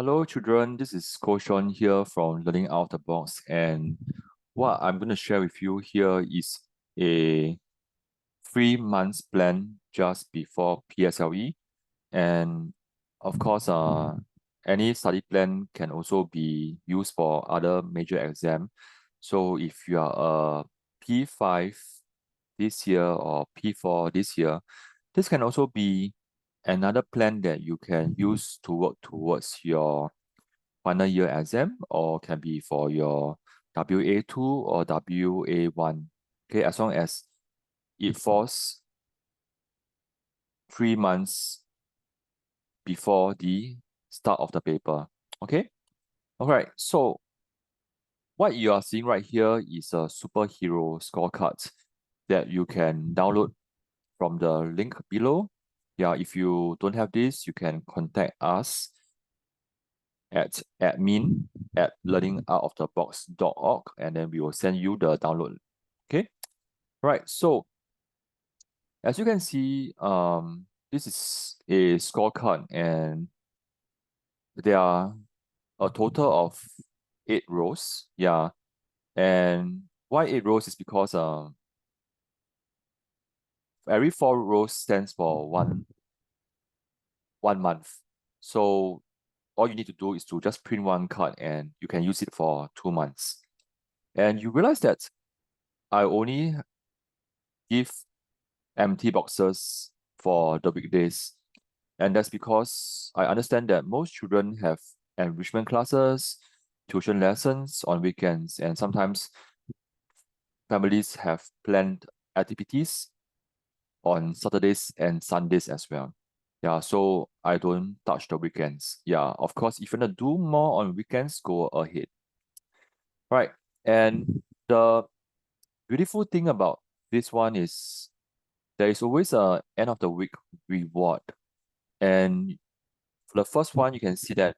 Hello, children. This is Sean here from Learning Out of the Box, and what I'm going to share with you here is a 3 months plan just before PSLE, and of course, any study plan can also be used for other major exam. So if you are a P5 this year or P4 this year, this can also be another plan that you can use to work towards your final year exam, or can be for your WA2 or WA1. Okay, as long as it falls 3 months before the start of the paper. Okay. All right. So what you are seeing right here is a superhero scorecard that you can download from the link below. Yeah, if you don't have this, you can contact us at admin@learningoutofthebox.org, and then we will send you the download. Okay. Right. So as you can see, this is a scorecard, and there are a total of 8 rows. Yeah. And why 8 rows is because every 4 rows stands for one month. So all you need to do is to just print one card and you can use it for 2 months. And you realize that I only give empty boxes for the weekdays. And that's because I understand that most children have enrichment classes, tuition lessons on weekends, and sometimes families have planned activities on Saturdays and Sundays as well. Yeah, so I don't touch the weekends. Yeah, of course, if you want to do more on weekends, go ahead. Right. And the beautiful thing about this one is there is always a end of the week reward. And for the first one, you can see that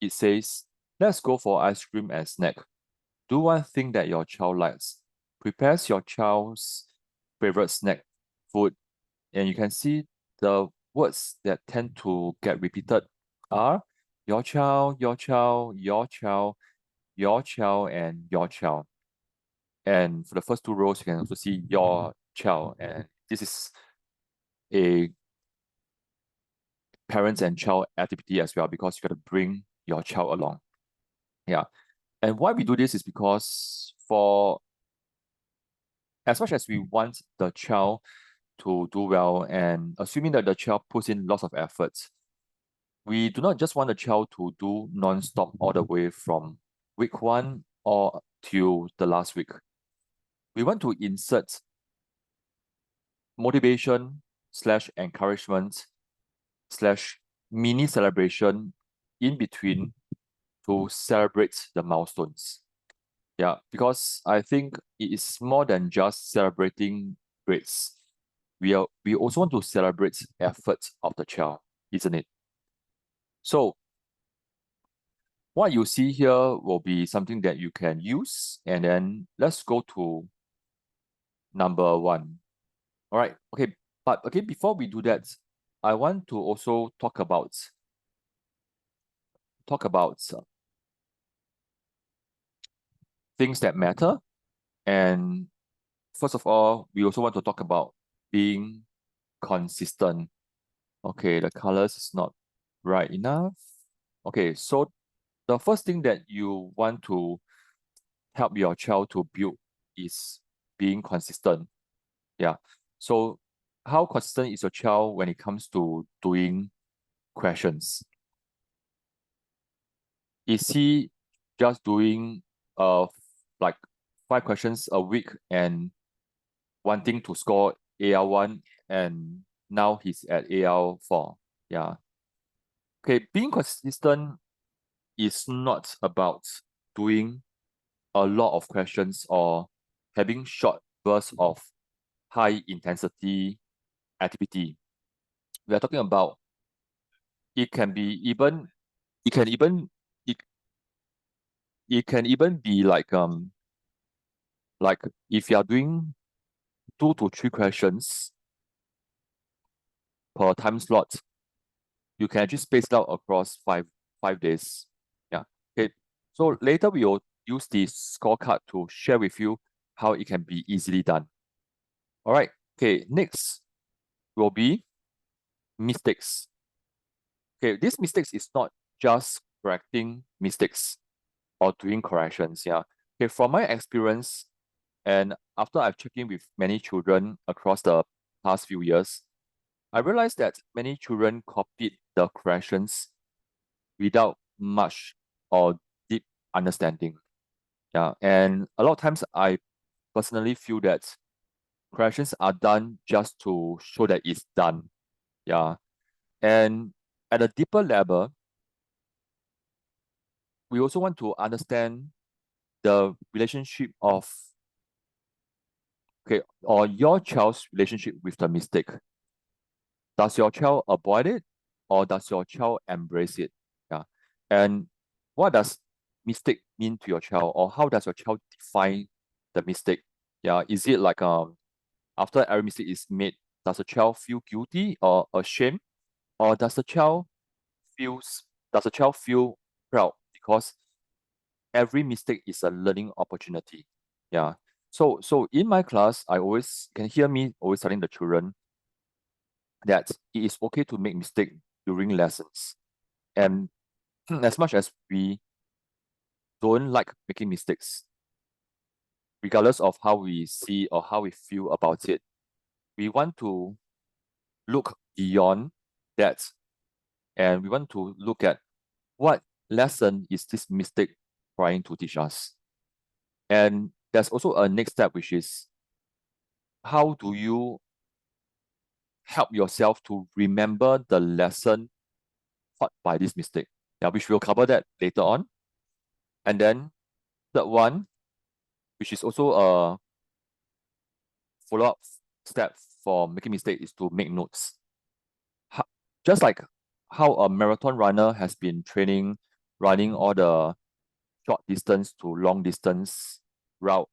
it says, let's go for ice cream and snack. Do one thing that your child likes. Prepares your child's favorite snack food. And you can see the words that tend to get repeated are your child, your child, your child, your child, and your child. And for the first 2 rows, you can also see your child. And this is a parents and child activity as well, because you got to bring your child along. Yeah. And why we do this is because for as much as we want the child to do well, and assuming that the child puts in lots of efforts, we do not just want the child to do non-stop all the way from week 1 or till the last week. We want to insert motivation / encouragement / mini celebration in between to celebrate the milestones. Yeah, because I think it is more than just celebrating grades. We also want to celebrate efforts of the child, isn't it? So what you see here will be something that you can use, and then let's go to number 1. All right, okay, but okay, before we do that, I want to also talk about things that matter. And first of all, we also want to talk about being consistent. Okay, the colors is not bright enough. Okay, so the first thing that you want to help your child to build is being consistent. Yeah. So how consistent is your child when it comes to doing questions? Is he just doing like 5 questions a week and wanting to score AL1, and now he's at AL4? Yeah. Okay, being consistent is not about doing a lot of questions or having short bursts of high intensity activity. We are talking about it can be even it can even it, it can even be like if you are doing 2 to 3 questions per time slot, you can actually space it out across 5 days. Yeah. Okay. So later we will use the scorecard to share with you how it can be easily done. All right. Okay. Next will be mistakes. Okay. These mistakes is not just correcting mistakes or doing corrections. Yeah. Okay. From my experience, and after I've checked in with many children across the past few years, I realized that many children copied the corrections without much or deep understanding. Yeah. And a lot of times I personally feel that corrections are done just to show that it's done. Yeah. And at a deeper level, we also want to understand the relationship of, okay, or your child's relationship with the mistake. Does your child avoid it or does your child embrace it? Yeah. And what does mistake mean to your child, or how does your child define the mistake? Yeah. Is it like after every mistake is made, does the child feel guilty or ashamed? Or does the child feel proud because every mistake is a learning opportunity? Yeah. So in my class, I always can hear me always telling the children that it is okay to make mistake during lessons. And as much as we don't like making mistakes, regardless of how we see or how we feel about it, we want to look beyond that, and we want to look at what lesson is this mistake trying to teach us. And there's also a next step, which is how do you help yourself to remember the lesson taught by this mistake? Yeah, which we'll cover that later on. And then third one, which is also a follow-up step for making mistake, is to make notes. Just like how a marathon runner has been training, running all the short distance to long distance route,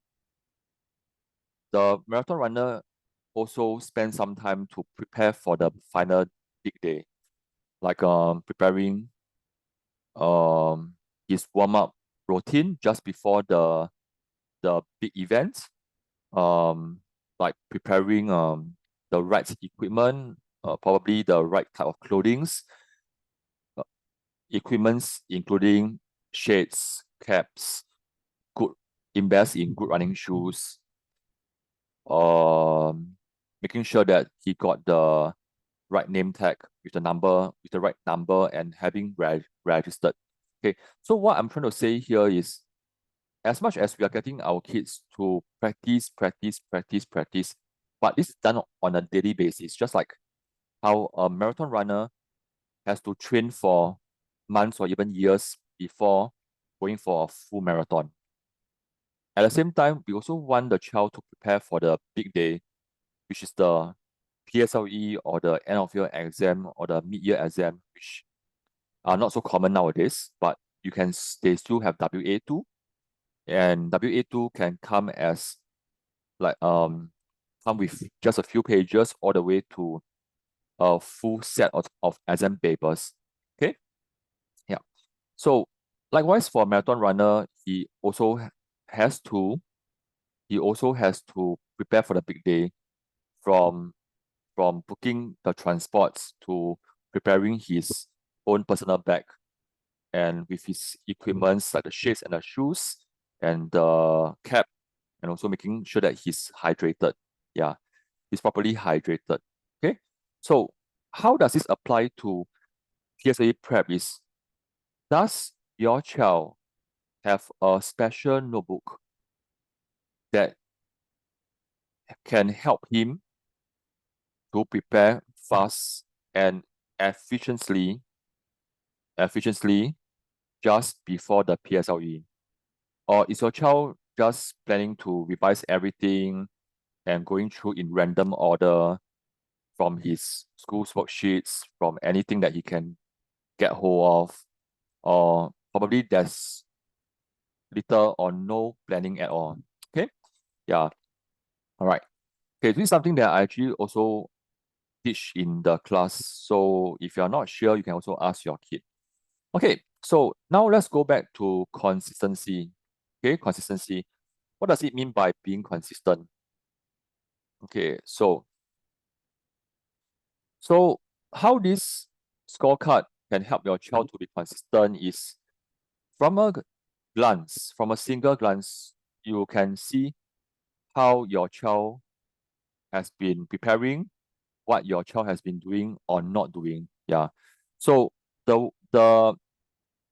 the marathon runner also spend some time to prepare for the final big day, like preparing his warm-up routine just before the big event, um like preparing the right equipment, probably the right type of clothings, uh, equipments including shades, caps, good invest in good running shoes, um making sure that he got the right name tag with the right number and having registered. Okay, so what I'm trying to say here is, as much as we are getting our kids to practice, but it's done on a daily basis, just like how a marathon runner has to train for months or even years before going for a full marathon. At the same time, we also want the child to prepare for the big day, which is the PSLE or the end of year exam or the mid-year exam, which are not so common nowadays, but they still have WA2, and WA2 can come as like come with just a few pages all the way to a full set of exam papers. Okay. Yeah. So likewise for marathon runner, has to he also has to prepare for the big day, from booking the transports to preparing his own personal bag, and with his equipments like the shades and the shoes and the cap, and also making sure that he's hydrated. Yeah, he's properly hydrated. Okay. So how does this apply to PSLE prep is, does your child have a special notebook that can help him to prepare fast and efficiently just before the PSLE? Or is your child just planning to revise everything and going through in random order from his school's worksheets, from anything that he can get hold of, or probably there's little or no planning at all? Okay, yeah, all right. Okay, this is something that I actually also teach in the class. So if you're not sure, you can also ask your kid. Okay, so now let's go back to consistency. Okay, consistency. What does it mean by being consistent? Okay, so how this scorecard can help your child to be consistent is from a glance, from a single glance, you can see how your child has been preparing, what your child has been doing or not doing. Yeah. So the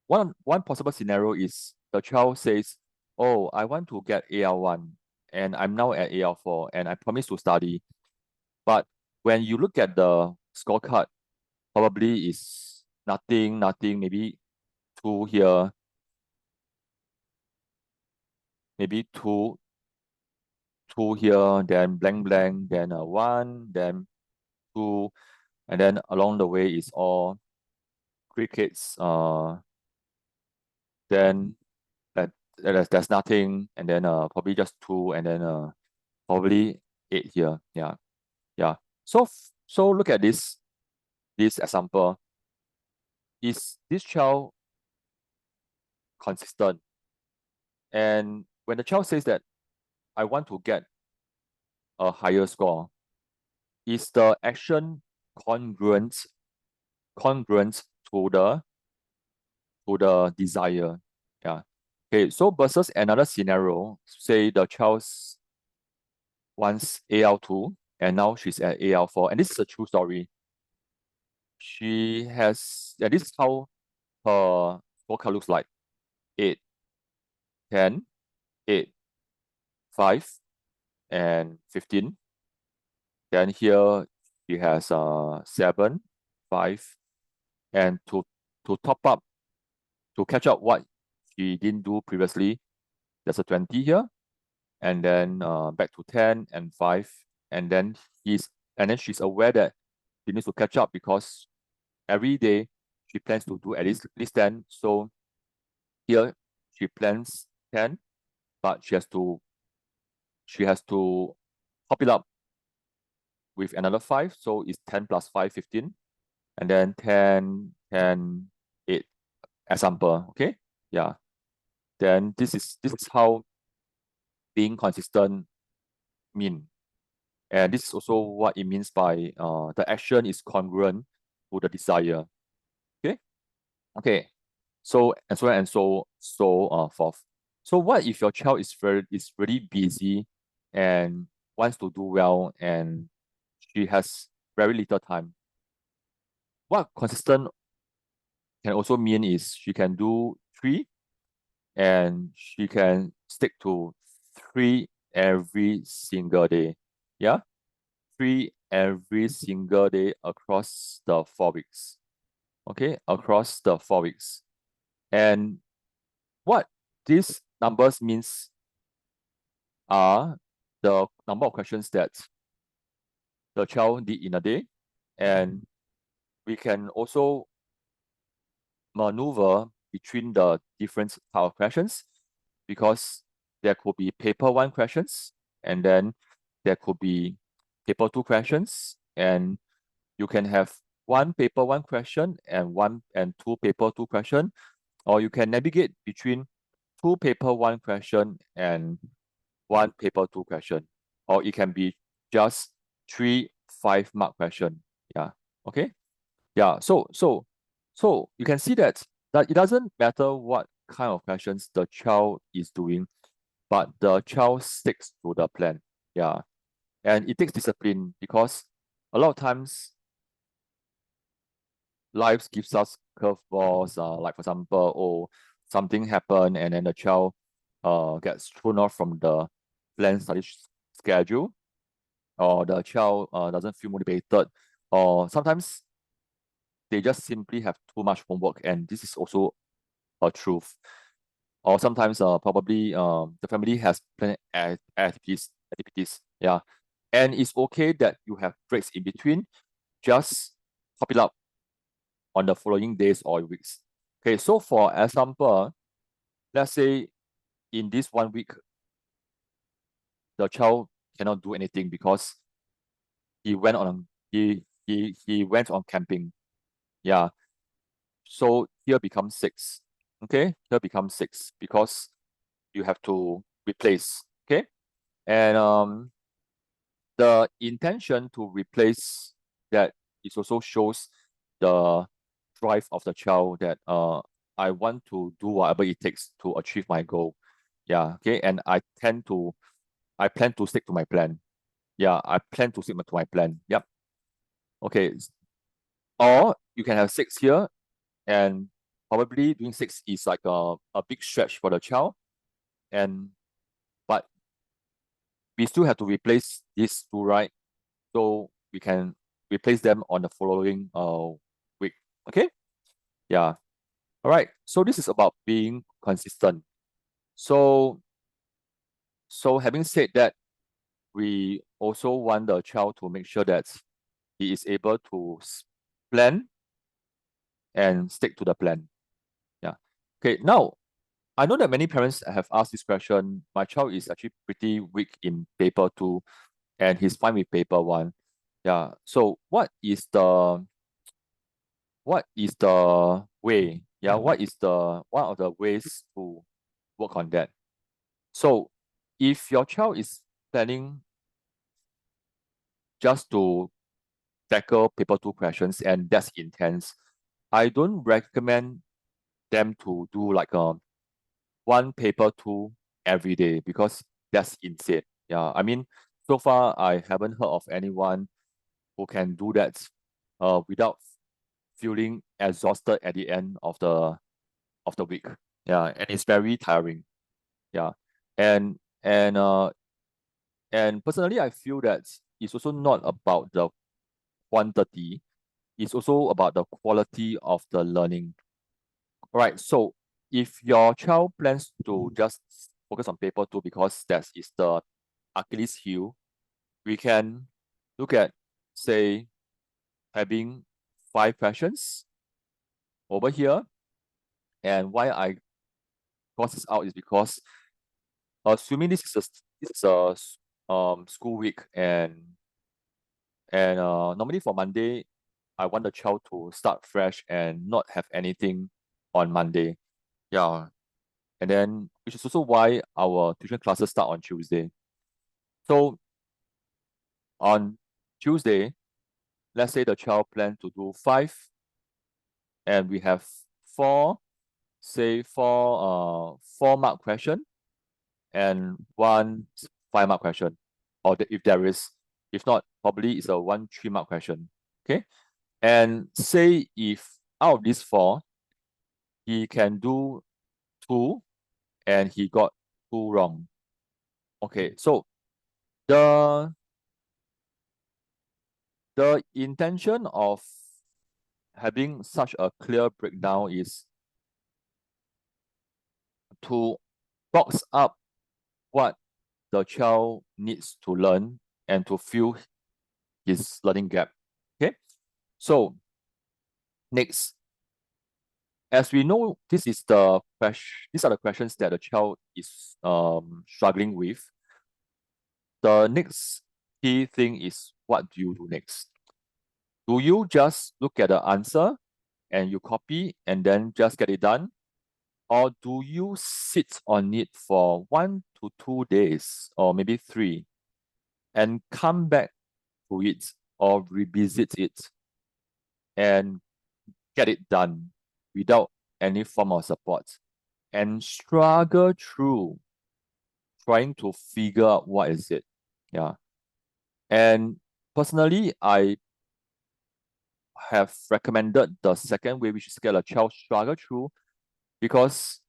one possible scenario is the child says, "Oh, I want to get AL1 and I'm now at AL4 and I promise to study." But when you look at the scorecard, probably is nothing, maybe two here, maybe two here, then blank, then one, then two, and then along the way is all crickets. Then that there's nothing, and then probably just two, and then probably eight here. Yeah, yeah. So look at this example. Is this child consistent? And when the child says that I want to get a higher score, is the action congruent congruent to the desire? Yeah. Okay, so versus another scenario, say the child wants AL2 and now she's at AL4, and this is a true story. This is how her scorecard looks like: 8, 10, 8, 5, and 15. Then here she has 7, 5, and to top up, to catch up what she didn't do previously, there's a 20 here, and then back to 10 and 5, and then she's aware that she needs to catch up because every day she plans to do at least 10. So here she plans 10, but she has to top it up with another 5. So it's 10 plus 5, 15, and then 10, 10, 8 example. Okay. Yeah. Then this is how being consistent mean. And this is also what it means by the action is congruent to the desire. Okay. Okay. So and so on and so forth. So what if your child is really busy and wants to do well and she has very little time? What consistent can also mean is she can do 3 and she can stick to 3 every single day. Yeah, 3 every single day across the 4 weeks. Okay, across the 4 weeks. And what these numbers means are the number of questions that the child did in a day. And we can also maneuver between the different type of questions, because there could be paper 1 questions, and then there could be paper 2 questions, and you can have 1 paper 1 question and 2 paper 2 question, or you can navigate between 2 paper 1 question and 1 paper 2 question, or it can be just 3 5-mark question. Yeah. Okay. Yeah. So you can see that it doesn't matter what kind of questions the child is doing, but the child sticks to the plan. Yeah. And it takes discipline, because a lot of times life gives us curveballs. Like for example, something happened and then the child gets thrown off from the planned study schedule, or the child doesn't feel motivated, or sometimes they just simply have too much homework, and this is also a truth. Or sometimes probably the family has planned activities. Yeah. And it's okay that you have breaks in between. Just top it up on the following days or weeks. Okay, so for example, let's say in this 1 week, the child cannot do anything because he went on camping. Yeah. So here becomes 6. Okay, here becomes 6 because you have to replace. Okay, and the intention to replace that it also shows the drive of the child that I want to do whatever it takes to achieve my goal. Yeah, okay, and I plan to stick to my plan. Yeah, I plan to stick to my plan. Yep. Okay. Or you can have 6 here, and probably doing 6 is like a big stretch for the child. But we still have to replace these two, right? So we can replace them on the following week. Okay? Yeah. All right. So this is about being consistent. So having said that, we also want the child to make sure that he is able to plan and stick to the plan. Yeah. Okay. Now, I know that many parents have asked this question. My child is actually pretty weak in paper 2, and he's fine with paper 1. Yeah. So what is the way? Yeah, what is the one of the ways to work on that? So if your child is planning just to tackle paper 2 questions and that's intense, I don't recommend them to do like one paper 2 every day because that's insane. Yeah, I mean, so far I haven't heard of anyone who can do that without feeling exhausted at the end of the week. Yeah, and it's very tiring. Yeah. And and uh and personally I feel that it's also not about the quantity, it's also about the quality of the learning. All right, so if your child plans to just focus on paper 2 because that is the Achilles heel, we can look at, say, having 5 questions over here. And why I cross this out is because assuming this is a school week, and normally for Monday, I want the child to start fresh and not have anything on Monday. Yeah. And then which is also why our tuition classes start on Tuesday. So on Tuesday, let's say the child plan to do 5, and we have 4, say 4 mark question and 1 5-mark question. Or if there is, if not, probably it's a 1 3-mark question. Okay. And say if out of these 4, he can do 2 and he got 2 wrong. Okay, so the intention of having such a clear breakdown is to box up what the child needs to learn and to fill his learning gap. Okay, so next, as we know, these are the questions that the child is struggling with. The next key thing is, what do you do next? Do you just look at the answer and you copy and then just get it done? Or do you sit on it for 1 to 2 days or maybe 3 and come back to it or revisit it and get it done without any form of support and struggle through trying to figure out what is it? Yeah. And personally, I have recommended the second way, which is get a child struggle through, because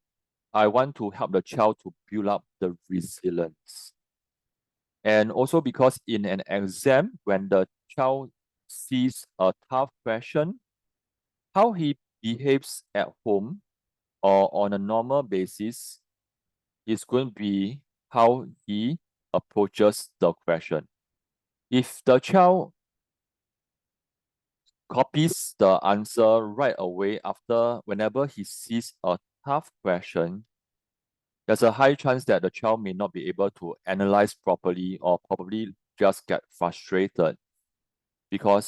I want to help the child to build up the resilience. And also because in an exam, when the child sees a tough question, how he behaves at home or on a normal basis is going to be how he approaches the question. If the child copies the answer right away after whenever he sees a tough question, there's a high chance that the child may not be able to analyze properly or probably just get frustrated because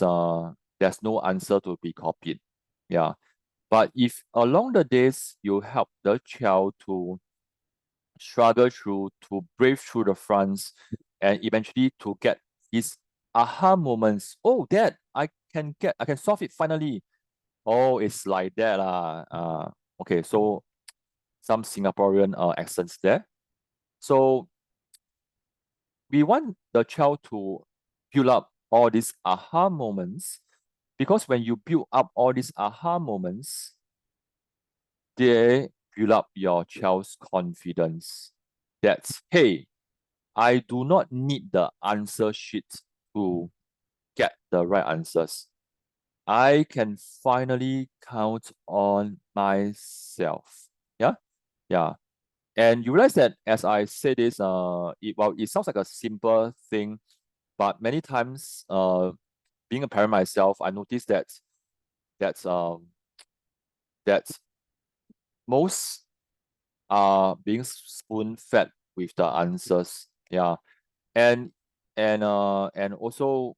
there's no answer to be copied. Yeah. But if along the days you help the child to struggle through, to brave through the fronts, and eventually to get these aha moments. Oh, Dad, I can solve it finally. Oh, it's like that lah. Okay, so some Singaporean accents there. So we want the child to build up all these aha moments, because when you build up all these aha moments, they build up your child's confidence. That's, hey, I do not need the answer sheet to get the right answers. I can finally count on myself. Yeah, yeah. And you realize that as I say this, it sounds like a simple thing, but many times, being a parent myself, I noticed that's that most are being spoon fed with the answers. Yeah, and and also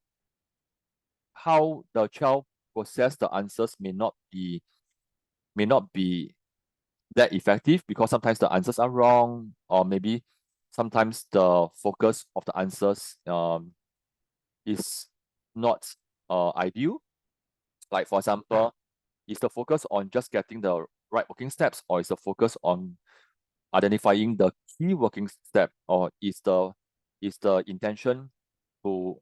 how the child process the answers may not be that effective, because sometimes the answers are wrong, or maybe sometimes the focus of the answers is not ideal. Like for example, is the focus on just getting the right working steps, or is the focus on identifying the key working step, or is the intention to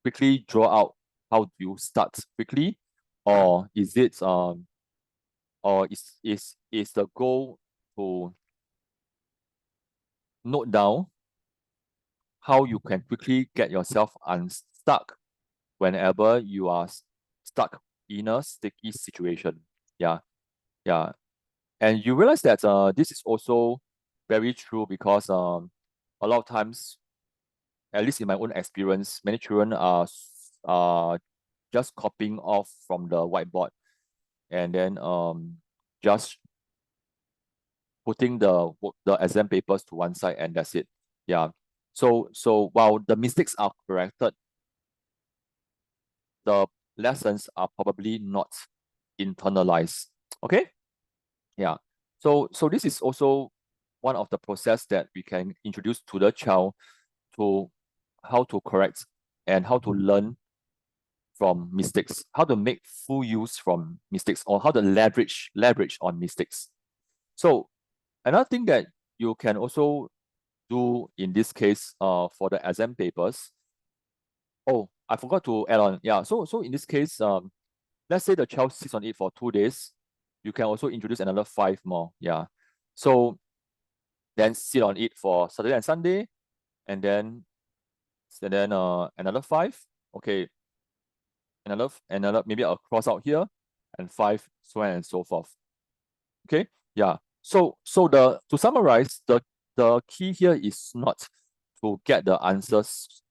quickly draw out how do you start quickly, or is it or is the goal to note down how you can quickly get yourself unstuck whenever you are stuck in a sticky situation. Yeah, yeah. And you realize that this is also very true, because a lot of times, at least in my own experience, many children are just copying off from the whiteboard, and then just putting the exam papers to one side, and that's it. Yeah. So while the mistakes are corrected, the lessons are probably not internalized. Okay? Yeah. So this is also one of the process that we can introduce to the child, to how to correct and how to learn from mistakes, how to make full use from mistakes, or how to leverage on mistakes. So another thing that you can also do in this case, for the exam papers. Oh, I forgot to add on. Yeah, so in this case, let's say the child sits on it for 2 days, you can also introduce another 5 more. Yeah. So then sit on it for Saturday and Sunday, and then another 5. Okay, another maybe I'll cross out here, and 5, so on and so forth. Okay, yeah. So the to summarize, the key here is not to get the answers,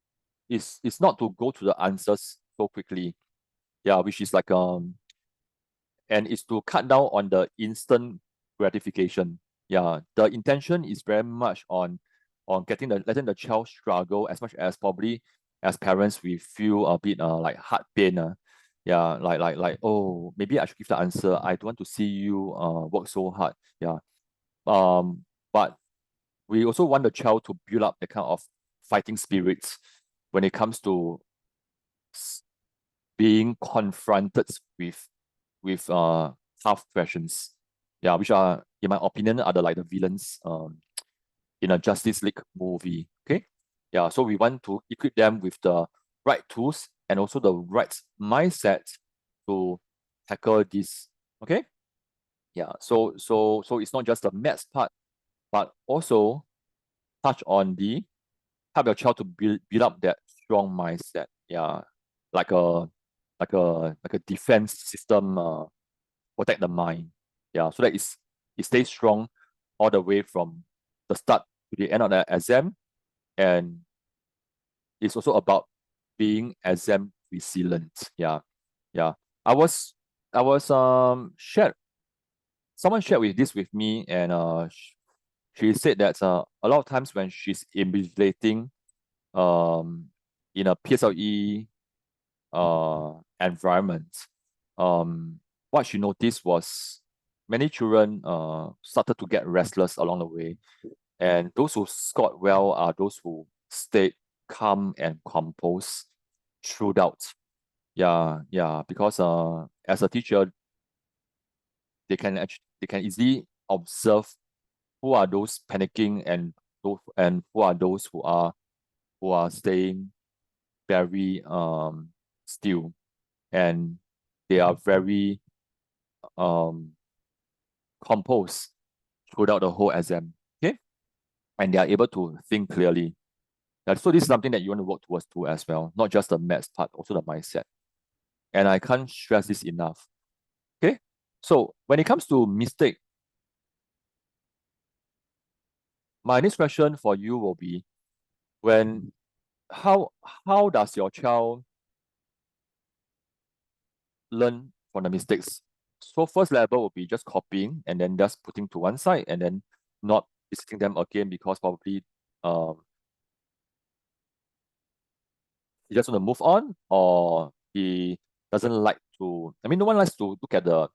is not to go to the answers so quickly. Yeah, which is like and is to cut down on the instant gratification. Yeah, the intention is very much on letting the child struggle as much as probably as parents we feel a bit like heart pain. Yeah, like oh, maybe I should give the answer. I don't want to see you work so hard. Yeah. But we also want the child to build up the kind of fighting spirits when it comes to being confronted with tough questions. Yeah, which are, in my opinion, are the villains in a Justice League movie. Okay. Yeah, so we want to equip them with the right tools and also the right mindset to tackle this. Okay. Yeah. So it's not just the maths part, but also touch on the help your child to build up that strong mindset. Yeah. Like a like a defense system, protect the mind. Yeah, so that it stays strong all the way from the start to the end of the exam. And it's also about being exam resilient. Yeah. Yeah. I was shared someone shared with this with me, and she said that a lot of times when she's invigilating in a PSLE environment, um what she noticed was many children started to get restless along the way. And those who scored well are those who stayed calm and composed throughout. Yeah, because as a teacher, they can easily observe who are those panicking and who are those who are staying very still, and they are very um composed throughout the whole exam. Okay, and they are able to think clearly. So this is something that you want to work towards too as well, not just the maths part, also the mindset. And I can't stress this enough. Okay, so when it comes to mistake, my next question for you will be when how how does your child learn from the mistakes? So first level will be just copying and then just putting to one side and then not visiting them again because probably um he just want to move on, or he doesn't like to. I mean, no one likes to look at the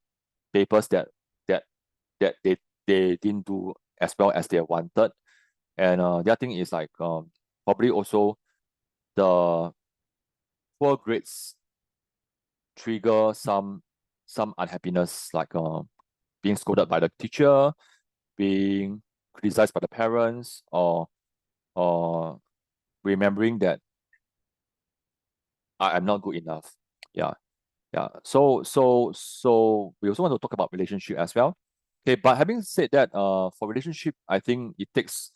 papers that that they didn't do as well as they wanted. And the other thing is like probably also the poor grades trigger some unhappiness, like being scolded by the teacher, being criticized by the parents, or remembering that I am not good enough. Yeah. Yeah. So we also want to talk about relationship as well. Okay, but having said that, for relationship, I think it takes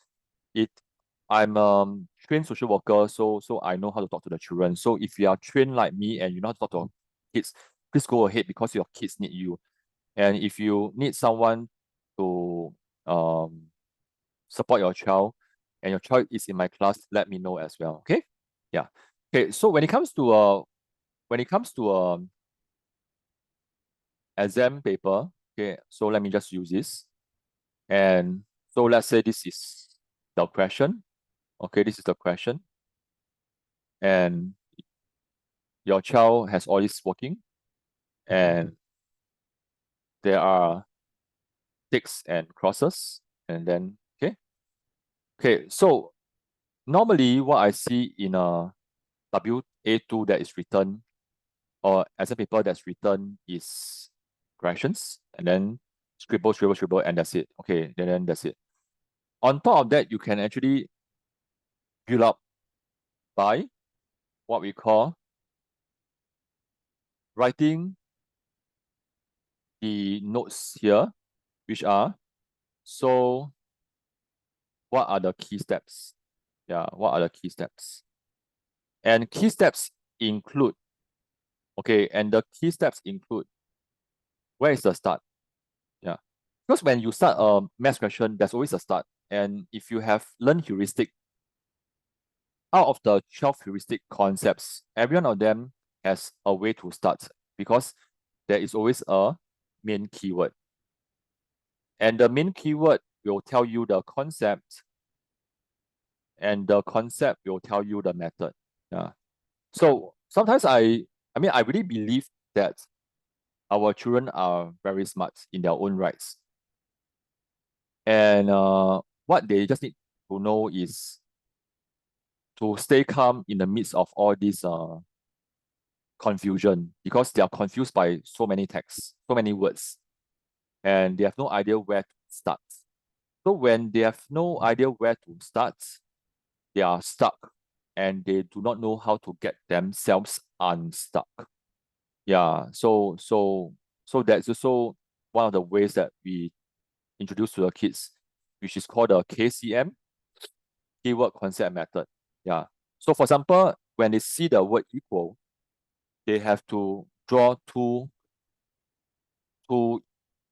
it. I'm trained social worker, so I know how to talk to the children. So if you are trained like me and you know how to talk to kids, please go ahead because your kids need you. And if you need someone to support your child, and your child is in my class, let me know as well. Okay. Yeah. Okay. So when it comes to exam paper, okay, so let me just use this. And so let's say this is the question. Okay, this is the question. And your child has all this working, and there are ticks and crosses. And then, okay. Okay, so normally what I see in a WA2 that is written, or exam paper that's written, is corrections, and then scribble, scribble, scribble, and that's it. Okay, then that's it. On top of that, you can actually build up by what we call writing the notes here, which are, so what are the key steps? Yeah, what are the key steps? And key steps include, okay, and the key steps include, where is the start? Yeah. Because when you start a math question, there's always a start. And if you have learned heuristic, out of the 12 heuristic concepts, every one of them has a way to start because there is always a main keyword. And the main keyword will tell you the concept, and the concept will tell you the method. Yeah. So sometimes I mean, I really believe that our children are very smart in their own rights. And what they just need to know is to stay calm in the midst of all this confusion, because they are confused by so many texts, so many words, and they have no idea where to start. So when they have no idea where to start, they are stuck and they do not know how to get themselves unstuck. Yeah, so that's also one of the ways that we introduce to the kids, which is called the KCM, keyword concept method. Yeah. So for example, when they see the word equal, they have to draw two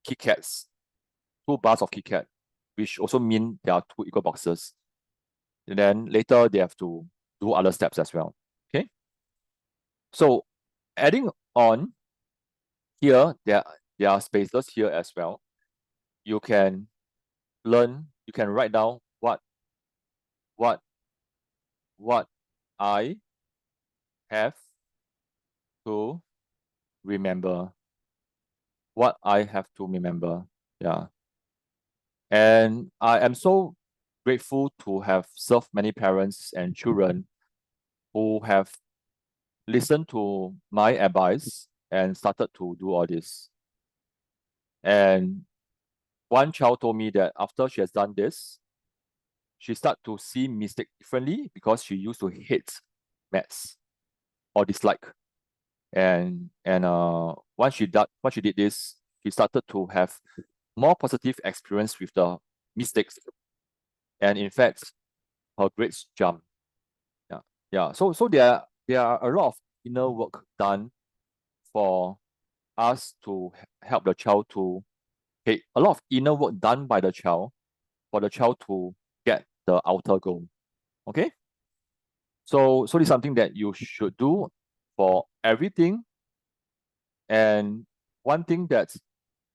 KitKats, two bars of KitKat, which also mean there are two equal boxes. And then later they have to do other steps as well. Okay. So adding on here, there are spaces here as well. You can you can write down what what I have to remember. what I have to remember. Yeah. And I am so grateful to have served many parents and children who have listened to my advice and started to do all this. And one child told me that after she has done this, she started to see mistake differently because she used to hate maths or dislike. And once she did this, she started to have more positive experience with the mistakes. And in fact, her grades jumped. Yeah. Yeah. So there are a lot of inner work done for us to help the child to a lot of inner work done by the child for the child to get the outer goal. Okay? So this is something that you should do for everything. And one thing that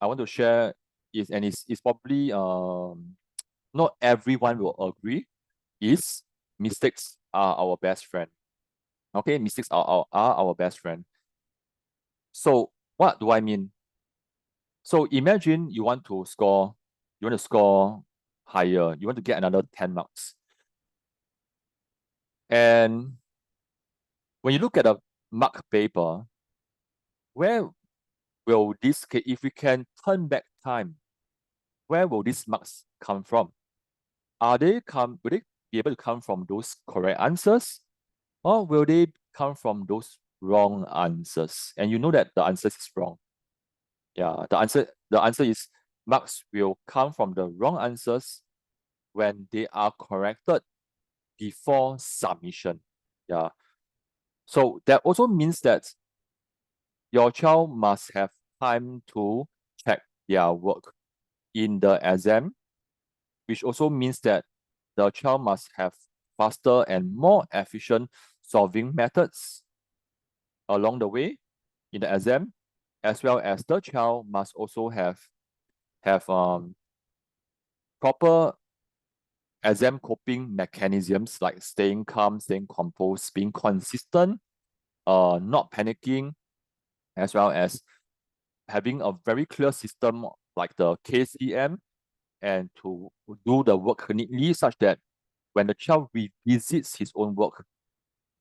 I want to share is, and it's probably not everyone will agree, is mistakes are our best friend. Okay, mistakes are our best friend. So what do I mean? So imagine you want to score higher, you want to get another 10 marks. And when you look at a mark paper, where will this, if we can turn back time, where will these marks come from? Will they be able to come from those correct answers? Or will they come from those wrong answers? And you know that the answer is wrong. Yeah, the answer is marks will come from the wrong answers when they are corrected before submission. Yeah. So that also means that your child must have time to check their work in the exam, which also means that the child must have faster and more efficient solving methods along the way in the exam, as well as the child must also have proper exam coping mechanisms like staying calm, staying composed, being consistent, not panicking, as well as having a very clear system like the KCM, and to do the work neatly such that when the child revisits his own work,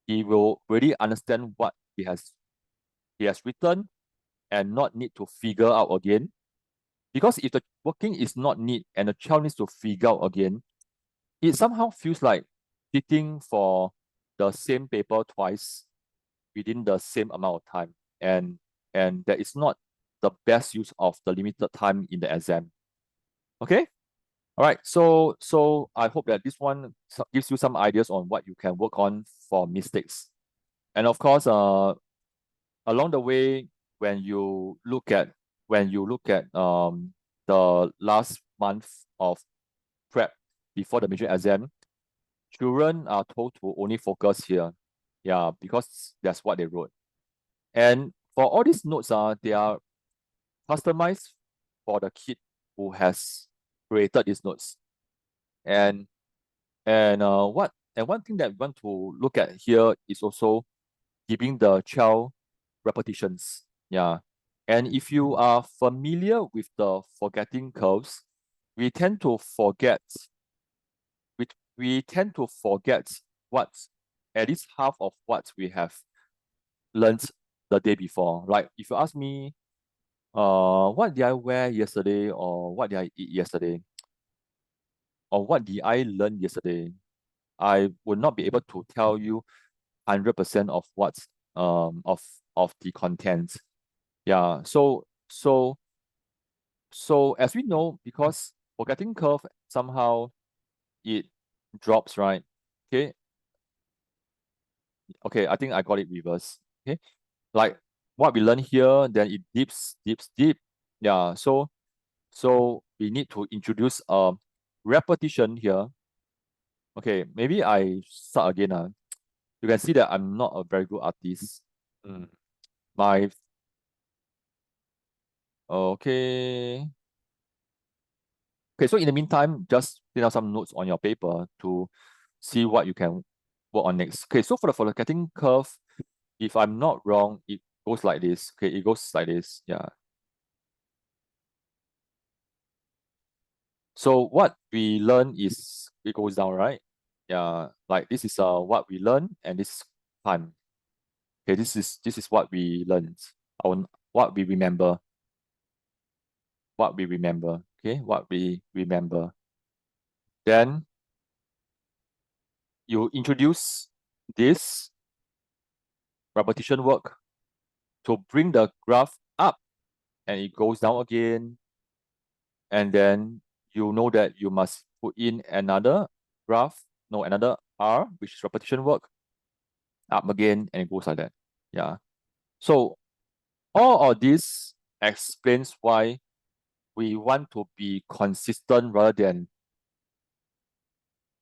he will really understand what he has written and not need to figure out again. Because if the working is not neat and the child needs to figure out again, it somehow feels like sitting for the same paper twice within the same amount of time. And that is not the best use of the limited time in the exam. Okay? All right. So I hope that this one gives you some ideas on what you can work on for mistakes. And of course, along the way, when you look at the last month of prep before the major exam, children are told to only focus here. Yeah, because that's what they wrote. And for all these notes, they are customized for the kid who has created these notes. And one thing that we want to look at here is also giving the child repetitions. Yeah. And if you are familiar with the forgetting curves, we tend to forget we tend to forget what at least half of what we have learned the day before. Like if you ask me, what did I wear yesterday, or what did I eat yesterday, or what did I learn yesterday, I would not be able to tell you 100% of what's of the content. Yeah. So as we know, because forgetting curve somehow it drops, right? Okay. Okay, I think I got it reverse. Okay. Like what we learn here, then it dips deep. Yeah. So we need to introduce a repetition here. Okay, maybe I start again. You can see that I'm not a very good artist. My okay. Okay, so in the meantime, just clean out some notes on your paper to see what you can work on next. Okay, so for the getting curve, if I'm not wrong, it goes like this. Okay, it goes like this. Yeah. So what we learn is it goes down, right? Yeah, like this is what we learn, and this is time. Okay, this is what we learned. What we remember. What we remember. Okay, what we remember. Then you introduce this repetition work to bring the graph up, and it goes down again. And then you know that you must put in another graph, no, another R, which is repetition work, up again, and it goes like that. Yeah. So all of this explains why we want to be consistent rather than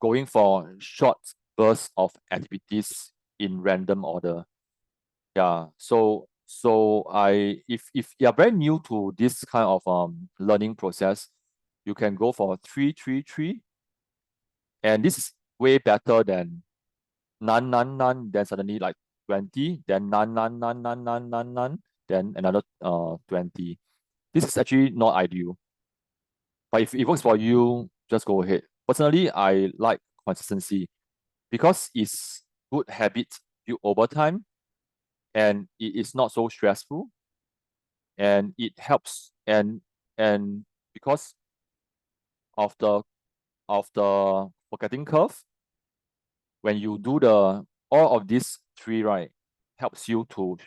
going for short bursts of activities in random order. Yeah. So if you're very new to this kind of learning process, you can go for 3-3-3, and this is way better than none, none, none, then suddenly like 20, then none, none, none, none, none, none, none, then another 20. This is actually not ideal. But if it works for you, just go ahead. Personally, I like consistency because it's good habit built over time, and it is not so stressful, and it helps, and because of the forgetting curve, when you do the all of these three, right, helps you to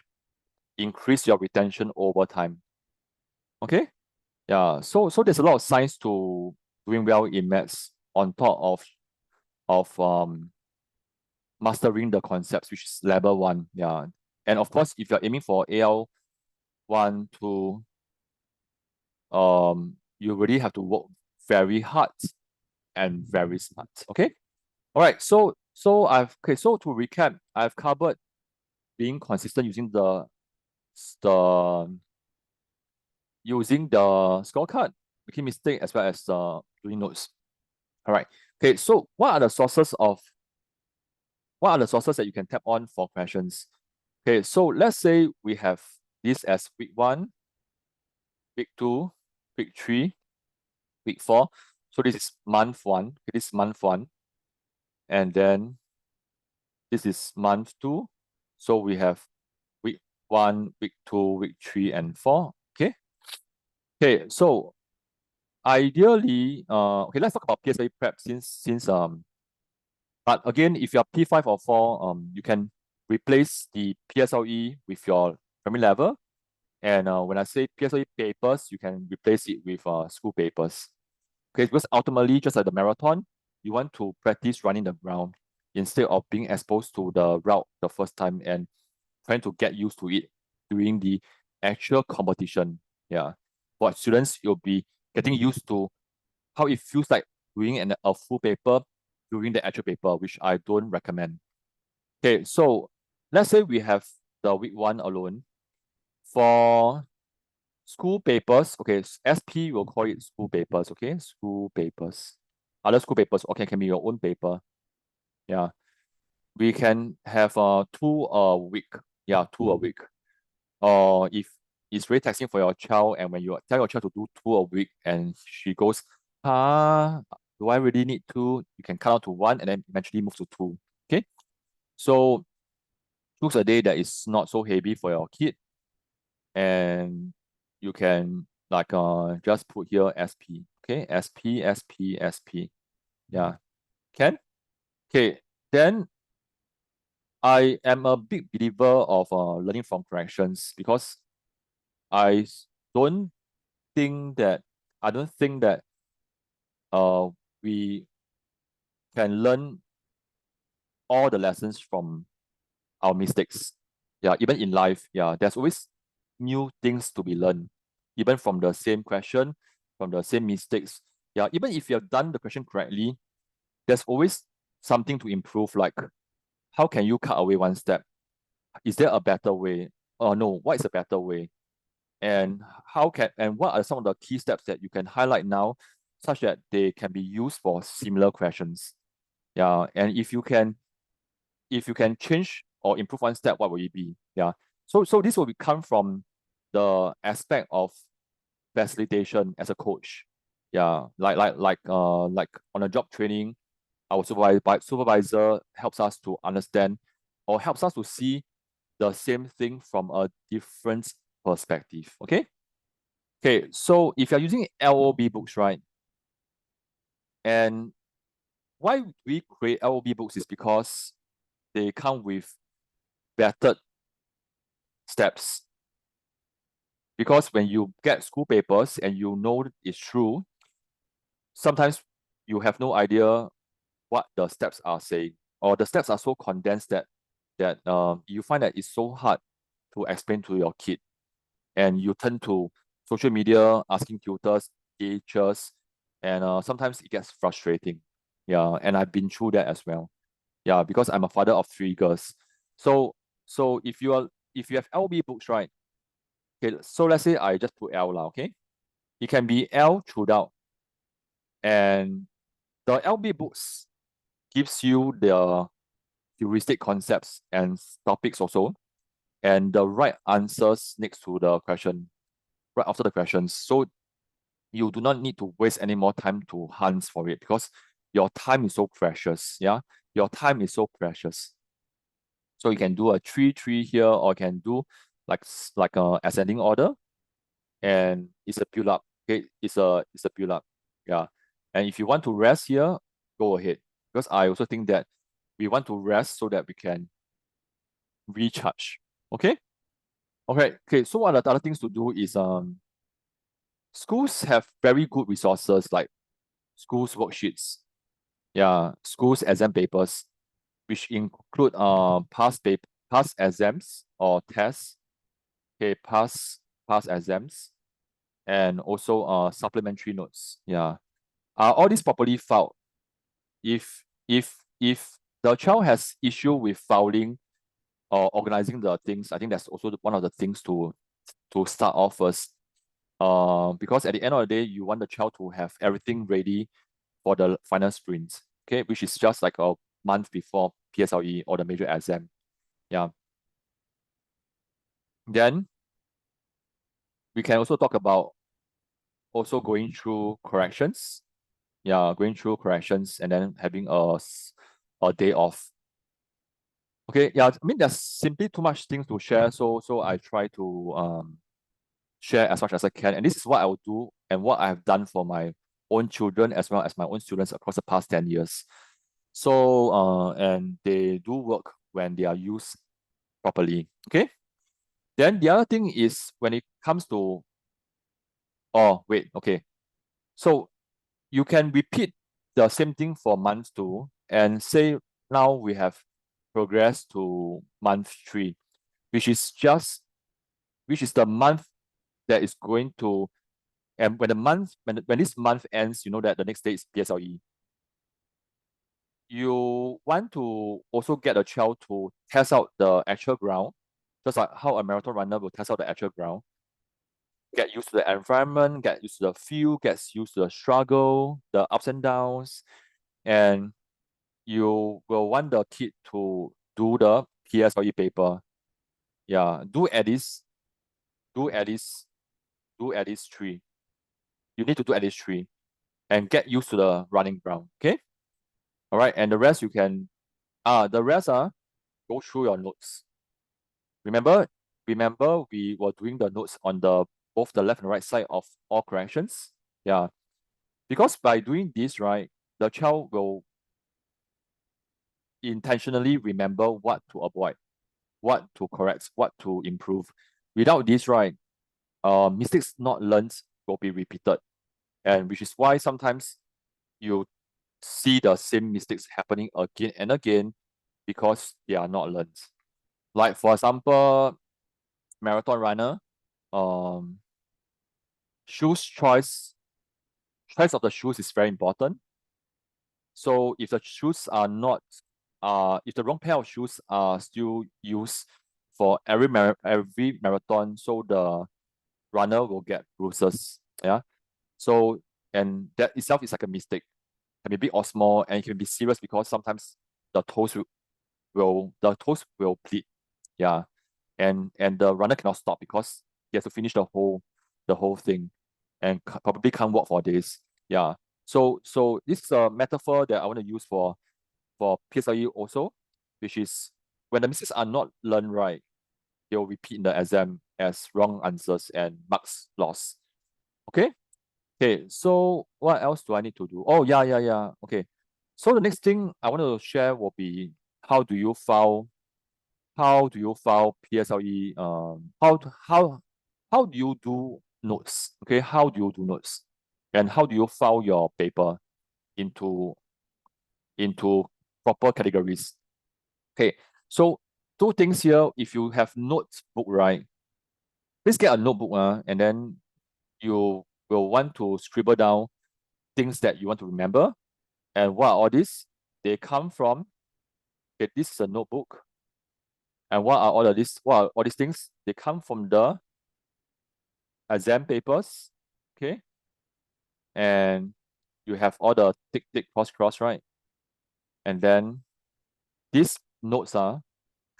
increase your retention over time. Okay? Yeah. So there's a lot of science to doing well in maths on top of mastering the concepts, which is level 1. Yeah. And of course, if you're aiming for AL 1, 2, you really have to work very hard and very smart. Okay. All right. So to recap, I've covered being consistent the using the scorecard, making mistake, as well as doing notes. All right. Okay. So what are the sources that you can tap on for questions? Okay. So let's say we have this as week 1, week 2, week 3, week 4. So this is month 1. Okay, this is month 1, and then this is month 2. So we have week 1, week 2, week 3, and 4. Okay. Okay. So ideally, okay, let's talk about PSLE prep but again, if you're P5 or 4, you can replace the PSLE with your primary level. And when I say PSLE papers, you can replace it with school papers. Okay, because ultimately, just like the marathon, you want to practice running the ground instead of being exposed to the route the first time and trying to get used to it during the actual competition. Yeah. For students, you'll be getting used to how it feels like doing a full paper during the actual paper, which I don't recommend. Okay, so let's say we have the week 1 alone. For school papers, okay, SP will call it school papers, okay? School papers. Other school papers, okay, can be your own paper. Yeah. We can have 2 a week. Yeah, 2 a week. Or if it's very taxing for your child, and when you tell your child to do 2 a week and she goes, do I really need 2? You can cut out to 1 and then eventually move to 2. Okay. So choose a day that is not so heavy for your kid, and you can like just put here SP. Okay, SP, SP, SP. Yeah. Can? Okay. Then I am a big believer of learning from corrections, because I don't I don't think that uh we can learn all the lessons from our mistakes. Yeah, even in life, yeah, there's always new things to be learned, even from the same question, from the same mistakes. Yeah, even if you have done the question correctly, there's always something to improve. Like, how can you cut away one step? Is there a better way? Or no, what is a better way? And what are some of the key steps that you can highlight now, such that they can be used for similar questions? Yeah, and if you can change or improve one step, what will it be? Yeah. So this will come from the aspect of facilitation as a coach. Yeah, like on a job training, our supervisor helps us to understand or helps us to see the same thing from a different perspective. Okay. Okay. So if you're using LOB books, right? And why we create LOB books is because they come with vetted steps. Because when you get school papers and you know it's true, sometimes you have no idea what the steps are saying, or the steps are so condensed that you find that it's so hard to explain to your kid, and you turn to social media asking tutors, teachers, and sometimes it gets frustrating. Yeah, and I've been through that as well. Yeah, because I'm a father of three girls. So if you have LB books, right? Okay, so let's say I just put L lah, okay? It can be L throughout, and the LB books gives you the heuristic concepts and topics also, and the right answers next to the question, right after the questions. So you do not need to waste any more time to hunt for it because your time is so precious. Yeah, your time is so precious. So you can do a 3-3 here, or can do like a ascending order, and it's a build up. Okay, it's a build up. Yeah, and if you want to rest here, go ahead, because I also think that we want to rest so that we can recharge. Okay. Okay. Okay. So what are the other things to do is schools have very good resources like schools worksheets. Yeah, schools exam papers, which include past exams or tests. Okay, past exams, and also supplementary notes. Yeah. Are all these properly filed? If the child has issue with filing or organizing the things, I think that's also one of the things to start off first. Because at the end of the day, you want the child to have everything ready for the final sprint, okay, which is just like a month before PSLE or the major exam. Yeah. Then we can also talk about also going through corrections. Yeah, going through corrections and then having a day off. Okay, yeah, I mean there's simply too much things to share, so I try to share as much as I can, and this is what I will do and what I have done for my own children as well as my own students across the past 10 years. So and they do work when they are used properly. Okay. Then the other thing is when it comes to, oh wait, okay. So you can repeat the same thing for month 2 and say now we have progressed to month 3, which is the month that is going to, and when this month ends, you know that the next day is PSLE. You want to also get a child to test out the actual ground, just like how a marathon runner will test out the actual ground, get used to the environment, get used to the feel, gets used to the struggle, the ups and downs, and you will want the kid to do the PSLE paper. Yeah, do at least, do at least 3. You need to do at least 3 and get used to the running ground. Okay. All right. And the rest you can, the rest go through your notes. Remember, remember we were doing the notes on the both the left and right side of all corrections. Yeah. Because by doing this, right, the child will intentionally remember what to avoid, what to correct, what to improve. Without this, right, mistakes not learned will be repeated. And which is why sometimes you see the same mistakes happening again and again because they are not learned. Like for example, marathon runner, um, shoes choice of the shoes is very important. So if the shoes are not, if the wrong pair of shoes are still used for every marathon, so the runner will get bruises. Yeah. So and that itself is like a mistake. It can be big or small, and it can be serious because sometimes the toes will bleed. Yeah. And the runner cannot stop because he has to finish the whole thing and probably can't walk for days. Yeah. So this is a metaphor that I want to use for PSLE also, which is when the mistakes are not learned right, they'll repeat in the exam as wrong answers and marks lost. Okay? Okay, so what else do I need to do? Oh, yeah. Okay. So the next thing I want to share will be how do you file PSLE? How do you do notes? Okay, how do you do notes? And how do you file your paper into proper categories? Okay, so two things here. If you have notebook, right, please get a notebook, and then you will want to scribble down things that you want to remember. And what are all these? They come from, okay, this is a notebook. And what are all of these? What are all these things? They come from the exam papers, okay? And you have all the tick, tick, cross, cross, right? And then these notes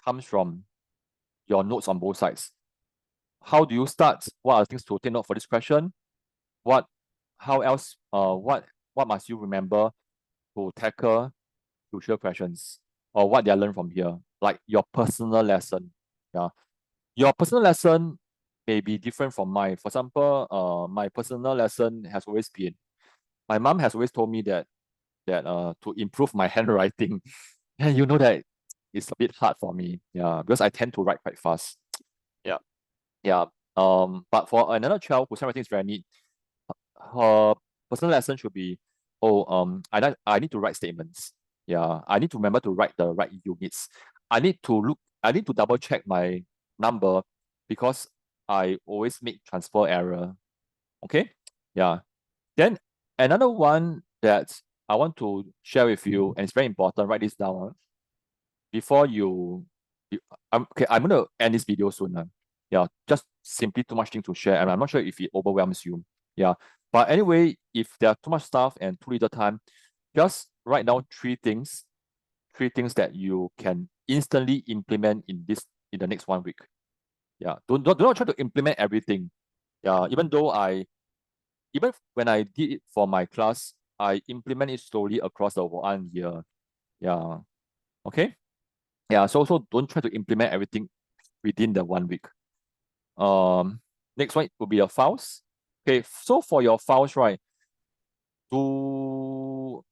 comes from your notes on both sides. How do you start? What are things to take note for this question? How else, what must you remember to tackle future questions? Or what they learn from here? Like your personal lesson. Yeah. Your personal lesson may be different from mine. For example, my personal lesson has always been, my mom has always told me that to improve my handwriting. And you know that it's a bit hard for me. Yeah, because I tend to write quite fast. Yeah. Yeah. But for another child whose handwriting is very neat, her personal lesson should be, I need to write statements. Yeah, I need to remember to write the right units. I need to double check my number because I always make transfer error. Okay? Yeah. Then another one that I want to share with you, and it's very important, write this down. Before I'm gonna end this video soon. Yeah, just simply too much thing to share, and I'm not sure if it overwhelms you. Yeah. But anyway, if there are too much stuff and too little time, just write down three things that you can instantly implement in the next 1 week. Yeah. Do not try to implement everything. Yeah. Even when I did it for my class, I implement it slowly across the 1 year. Yeah. Okay. Yeah. So don't try to implement everything within the 1 week. Next one will be your files. Okay. So for your files, right? To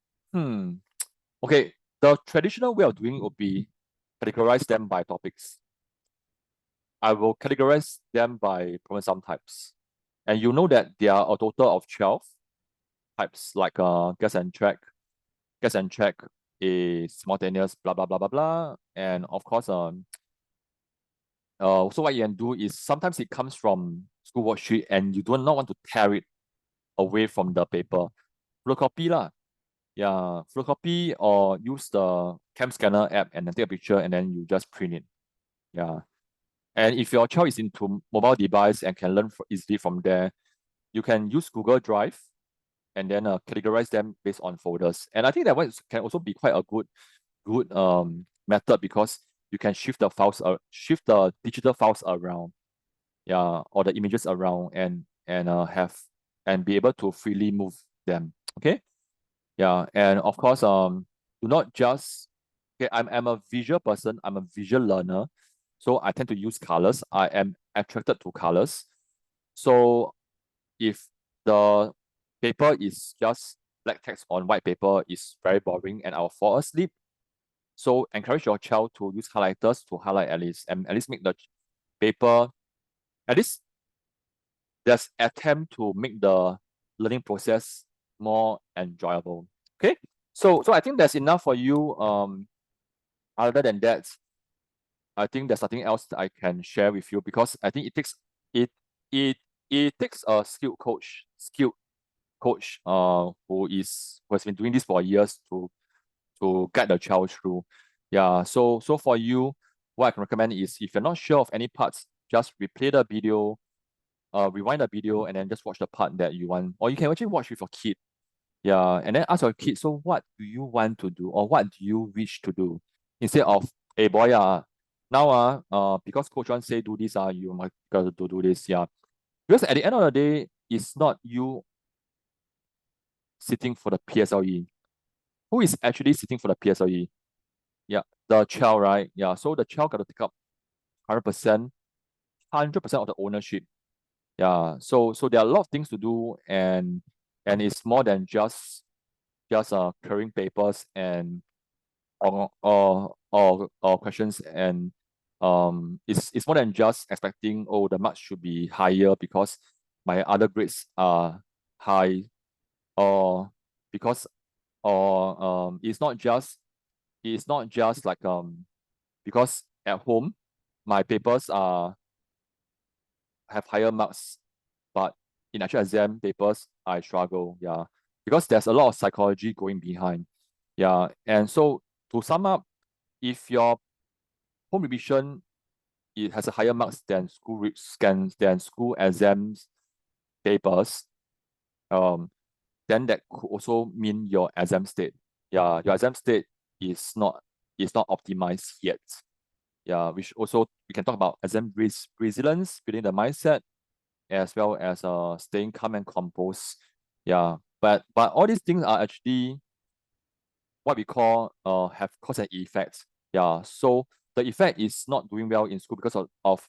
okay, the traditional way of doing would be categorize them by topics. I will categorize them by problem sum types. And you know that there are a total of 12 types, like guess and check. Guess and check is simultaneous, blah blah blah blah blah. And of course, so what you can do is sometimes it comes from school worksheet and you do not want to tear it away from the paper. Photocopy lah. Yeah, photocopy or use the cam scanner app and then take a picture and then you just print it. Yeah. And if your child is into mobile device and can learn easily from there, you can use Google Drive and then categorize them based on folders. And I think that one can also be quite a good method because you can shift the digital files around, yeah, or the images around and be able to freely move them. Okay. Yeah, and of course, do not just, okay, I'm a visual person, I'm a visual learner, so I tend to use colors. I am attracted to colors. So if the paper is just black text on white paper is very boring and I'll fall asleep. So encourage your child to use highlighters to highlight at least make the paper, at least just attempt to make the learning process more enjoyable. Okay, so I think that's enough for you. Other than that, I think there's nothing else that I can share with you because I think it it it takes a skilled coach who has been doing this for years to guide the child through. Yeah, so for you, what I can recommend is if you're not sure of any parts, just replay the video, rewind the video, and then just watch the part that you want. Or you can actually watch with your kid. Yeah, and then ask your kid, so what do you want to do, or what do you wish to do? Instead of, hey boy, now because coach one say do this, you might got to do this, yeah. Because at the end of the day, it's not you sitting for the PSLE? Who is actually sitting for the PSLE? Yeah, the child, right? Yeah, so the child got to take up 100%, 100% of the ownership. Yeah, so there are a lot of things to do, and it's more than just clearing papers and or questions, and it's more than just expecting, oh, the marks should be higher because my other grades are high, or because or it's not just like because at home my papers have higher marks, but in actual exam papers I struggle. Yeah, because there's a lot of psychology going behind. Yeah, and so to sum up, if your home revision it has a higher marks than school exams papers, then that could also mean your exam state. Yeah, your exam state is not optimized yet. Yeah, which also we can talk about exam resilience, building the mindset, as well as staying calm and composed. Yeah, but all these things are actually what we call have cause and effect. Yeah, so the effect is not doing well in school because of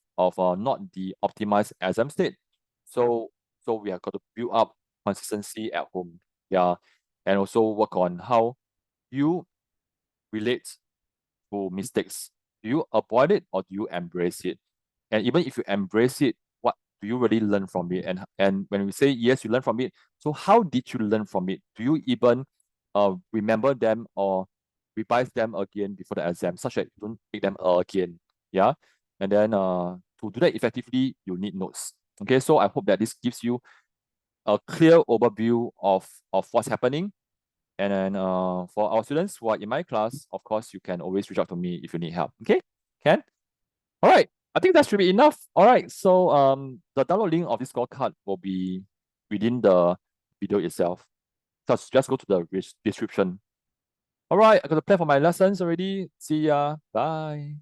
not the optimized exam state. So we have got to build up consistency at home. Yeah, and also work on how you relate to mistakes. Do you avoid it or do you embrace it? And even if you embrace it, what do you really learn from it? And when we say yes, you learn from it. So how did you learn from it? Do you even remember them or revise them again before the exam, such that you don't make them again? Yeah. And then to do that effectively, you need notes. Okay, so I hope that this gives you a clear overview of what's happening. And then for our students who are in my class, of course, you can always reach out to me if you need help. Okay, Ken? All right, I think that should be enough. All right, so the download link of this scorecard will be within the video itself. Just go to the description. All right, I got to plan for my lessons already. See ya. Bye.